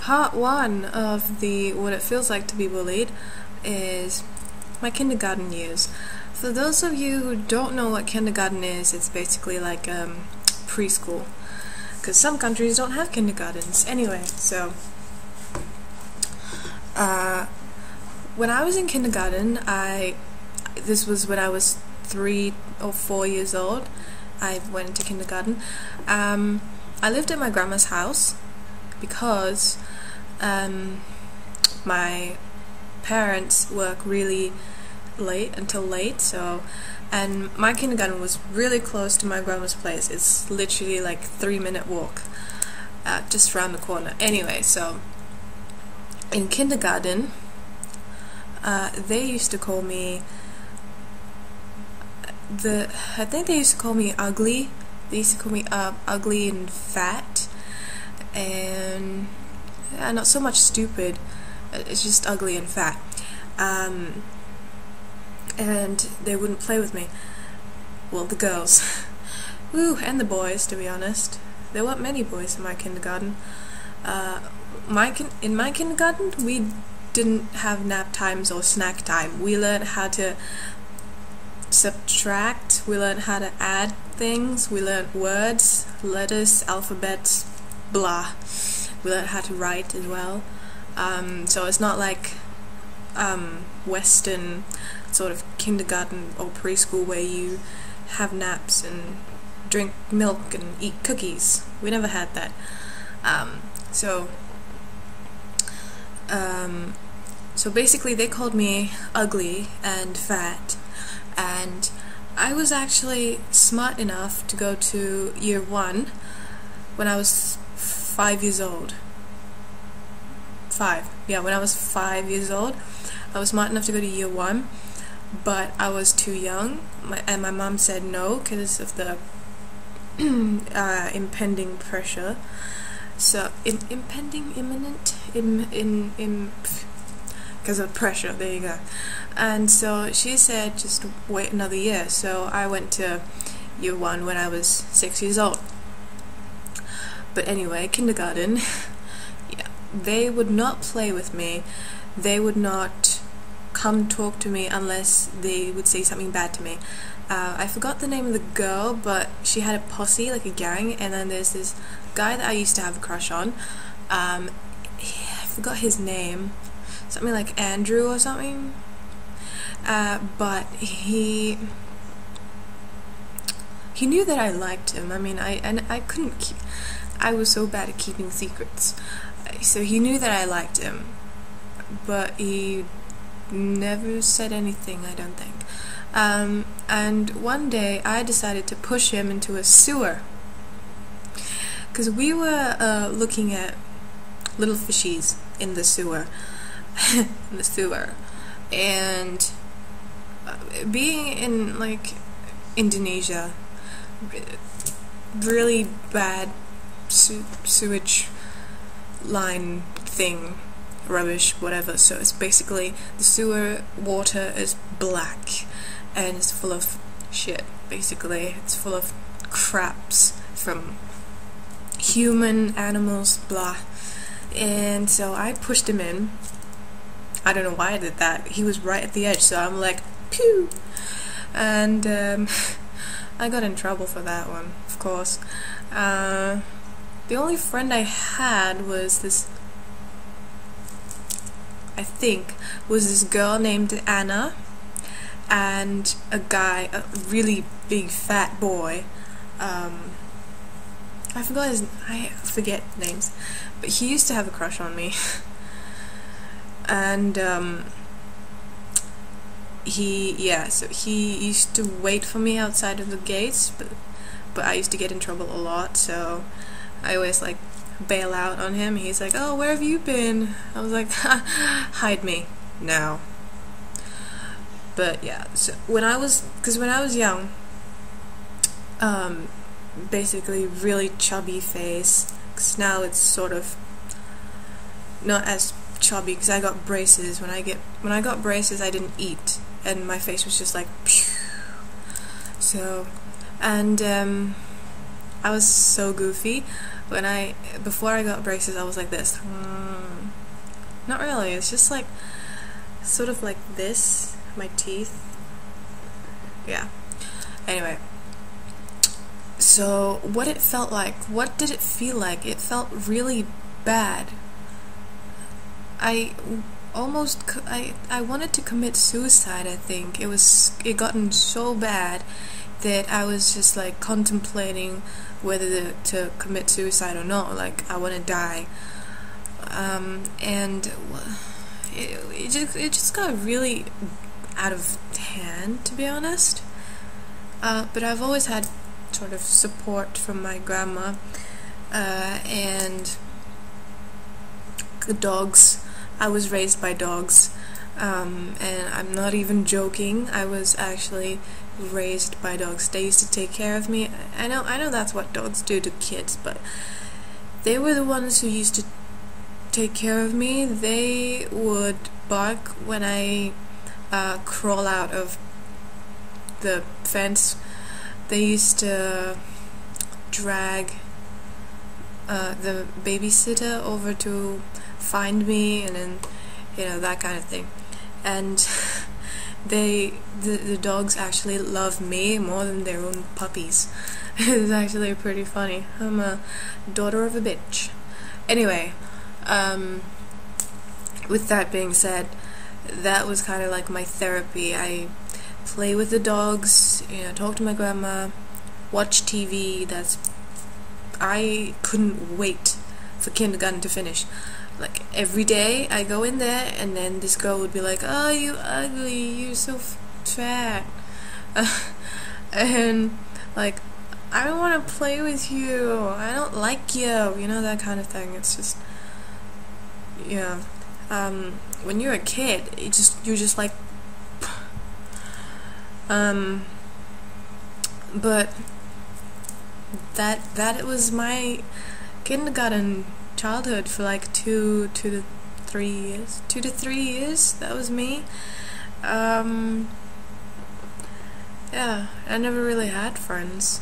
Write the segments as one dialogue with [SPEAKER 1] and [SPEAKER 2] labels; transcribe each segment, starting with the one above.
[SPEAKER 1] part one of the what it feels like to be bullied is my kindergarten years. For those of you who don't know what kindergarten is, it's basically like preschool, because some countries don't have kindergartens. Anyway, so when I was in kindergarten, this was when I was 3 or 4 years old. I went into kindergarten. I lived at my grandma's house because my parents work really until late, and my kindergarten was really close to my grandma's place. It's literally like 3-minute walk, just around the corner. Anyway, so in kindergarten, they used to call me I think they used to call me ugly. They used to call me ugly and fat, and not so much stupid. It's just ugly and fat. And they wouldn't play with me. Well, the girls. Woo, and the boys, to be honest. There weren't many boys in my kindergarten. In my kindergarten, we didn't have nap times or snack time. We learned how to subtract, we learned how to add things, we learned words, letters, alphabets, blah. We learned how to write as well. So it's not like Western sort of kindergarten or preschool where you have naps and drink milk and eat cookies. We never had that. So basically they called me ugly and fat, and I was actually smart enough to go to year 1 when I was 5 years old. When I was 5 years old, I was smart enough to go to year 1, but I was too young, and my mom said no because of the impending pressure. So because of pressure, there you go. And so she said just wait another year. So I went to year 1 when I was 6 years old. But anyway, kindergarten, yeah, they would not play with me. They would not come talk to me unless they would say something bad to me. I forgot the name of the girl, but she had a posse, like a gang, and then there's this guy that I used to have a crush on. I forgot his name, something like Andrew or something. But he knew that I liked him. I mean, I couldn't I was so bad at keeping secrets. So he knew that I liked him, but he never said anything, I don't think. And one day I decided to push him into a sewer, because we were looking at little fishies in the sewer. And being in like Indonesia, really bad sewage line thing, rubbish, whatever. So it's basically the sewer water is black and it's full of shit. Basically, it's full of craps from human, animals, blah. And so I pushed him in. I don't know why I did that. He was right at the edge, so I'm like, pew! And I got in trouble for that one, of course. The only friend I had was this, I think, was this girl named Anna, and a guy, a really big fat boy. I forget names, but he used to have a crush on me. And so he used to wait for me outside of the gates, but I used to get in trouble a lot, so I always like bail out on him. He's like, oh, where have you been? I was like, hide me now. But yeah, so when I was young, basically really chubby face, because now it's sort of not as chubby because I got braces. When I got braces, I didn't eat, and my face was just like pew. So, and I was so goofy. Before I got braces, I was like this. Not really, it's just like sort of like this, my teeth. Yeah. Anyway, so what it felt like, what did it feel like? It felt really bad. I wanted to commit suicide, I think. It gotten so bad that I was just like contemplating whether to commit suicide or not. Like, I want to die. And it just got really out of hand, to be honest. But I've always had sort of support from my grandma, and the dogs. I was raised by dogs, and I'm not even joking. I was actually raised by dogs. They used to take care of me. I know that's what dogs do to kids, but they were the ones who used to take care of me. They would bark when I crawl out of the fence. They used to drag the babysitter over to find me, and then, you know, that kind of thing. And the dogs actually love me more than their own puppies. It's actually pretty funny. I'm a daughter of a bitch. Anyway, with that being said, that was kind of like my therapy. I play with the dogs, you know, talk to my grandma, watch TV. I couldn't wait for kindergarten to finish. Like, every day I go in there, and then this girl would be like, "Oh, you ugly, you're so fat," and like, "I don't want to play with you, I don't like you," you know, that kind of thing. It's just, yeah. When you're a kid, you're just like, but that was my kindergarten childhood for like 2 to 3 years. 2 to 3 years, that was me. Yeah, I never really had friends.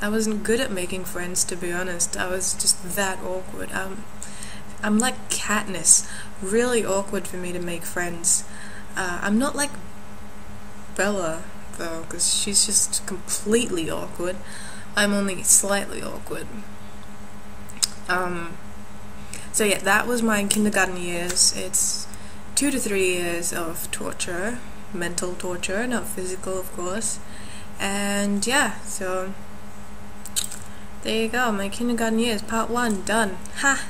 [SPEAKER 1] I wasn't good at making friends, to be honest. I was just that awkward. I'm like Katniss, really awkward for me to make friends. I'm not like Bella, though, because she's just completely awkward. I'm only slightly awkward. So yeah, that was my kindergarten years. It's 2 to 3 years of torture, mental torture, not physical, of course. And yeah, so there you go, my kindergarten years, part 1, done. Ha!